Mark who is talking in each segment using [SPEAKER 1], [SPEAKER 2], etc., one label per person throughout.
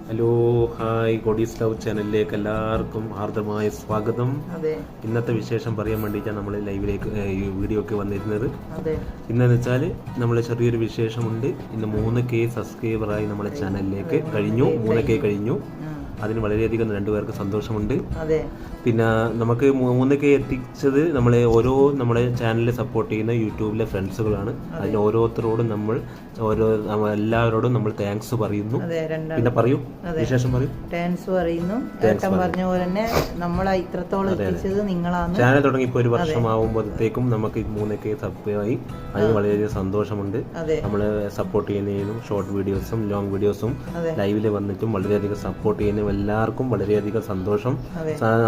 [SPEAKER 1] Hello hi God is love ചാനലിലേക്ക് എല്ലാവർക്കും ഹാർദമായ സ്വാഗതം. ഇന്നത്തെ വിശേഷം പറയാൻ വേണ്ടിയിട്ടാണ് നമ്മൾ ലൈവിലേക്ക് ഈ വീഡിയോക്ക് വന്നിരുന്നത്. ഇന്നെന്ന് വെച്ചാൽ നമ്മൾ ചെറിയൊരു വിശേഷമുണ്ട്. ഇന്ന് 3K സബ്സ്ക്രൈബറായി നമ്മളെ ചാനലിലേക്ക് കഴിഞ്ഞു. 3K കഴിഞ്ഞു. അതിന് വളരെയധികം രണ്ടുപേർക്ക് സന്തോഷമുണ്ട്. പിന്നെ നമുക്ക് 3K എത്തിച്ചത് നമ്മളെ നമ്മളെ ചാനലിൽ സപ്പോർട്ട് ചെയ്യുന്ന യൂട്യൂബിലെ ഫ്രണ്ട്സുകളാണ്. അതിന് ഓരോരുത്തരോടും എല്ലാവരോടും നമ്മൾ താങ്ക്സ് പറയുന്നു. പിന്നെ പറയൂ, വിശേഷം പറയൂ.
[SPEAKER 2] താങ്ക്സ് പറയുന്നു. പറഞ്ഞ പോലെ തന്നെ നമ്മളെ ഇത്രത്തോളം എത്തിച്ചത് നിങ്ങളാണ്.
[SPEAKER 1] ചാനൽ തുടങ്ങി ഇപ്പോൾ ഒരു വർഷമാകുമ്പോഴത്തേക്കും നമുക്ക് 3K സബ്സ്ക്രൈബായി. അതിന് വളരെയധികം സന്തോഷമുണ്ട്. നമ്മളെ സപ്പോർട്ട് ചെയ്യുന്നതിനും ഷോർട്ട് വീഡിയോസും ലോങ് വീഡിയോസും ലൈവിൽ വന്നിട്ടും വളരെയധികം സപ്പോർട്ട് ചെയ്യുന്ന എല്ലാവർക്കും വളരെയധികം സന്തോഷം.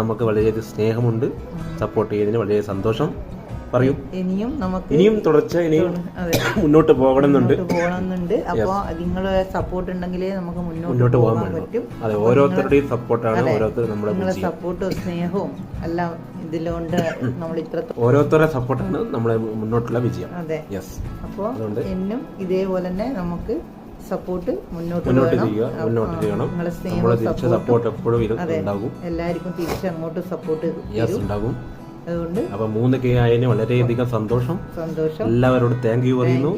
[SPEAKER 1] നമുക്ക് വളരെയധികം സ്നേഹമുണ്ട്. സപ്പോർട്ട് ചെയ്യുന്നതിന് വളരെ സന്തോഷം. പറയൂ. ഇനിയും തുടർച്ച ഇനിയും മുന്നോട്ട് പോകണമെന്നുണ്ട്.
[SPEAKER 2] അപ്പൊ നിങ്ങളെ സപ്പോർട്ട് ഉണ്ടെങ്കിലേ നമുക്ക്
[SPEAKER 1] മുന്നോട്ട് പോകാൻ പറ്റും. അതെ, ഓരോരുത്തരുടെയും സപ്പോർട്ടാണ്.
[SPEAKER 2] നിങ്ങളെ സപ്പോർട്ടും സ്നേഹവും എല്ലാം ഇതിലുകൊണ്ട് നമ്മൾ
[SPEAKER 1] ഓരോരുത്തരുടെ സപ്പോർട്ടാണ് നമ്മളെ മുന്നോട്ടുള്ള വിജയം.
[SPEAKER 2] അതെ. അപ്പൊ എന്നും ഇതേപോലെ തന്നെ നമുക്ക് സപ്പോർട്ട് മുന്നോട്ട്
[SPEAKER 1] ചെയ്യണം. സപ്പോർട്ട് എപ്പോഴും ഉണ്ടാകും.
[SPEAKER 2] എല്ലാവർക്കും തിരിച്ചങ്ങോട്ട് സപ്പോർട്ട്
[SPEAKER 1] ഉണ്ടാകും. അതുകൊണ്ട് അപ്പൊ 3K ആയതിന് വളരെയധികം സന്തോഷം. എല്ലാവരോടും താങ്ക് യു പറയുന്നു.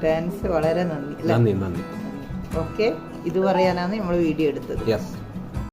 [SPEAKER 2] താങ്ക്സ് വളരെ നന്ദി.
[SPEAKER 1] നന്ദി.
[SPEAKER 2] ഓക്കെ, ഇത് പറയാനാണ് നമ്മൾ വീഡിയോ എടുത്തത്.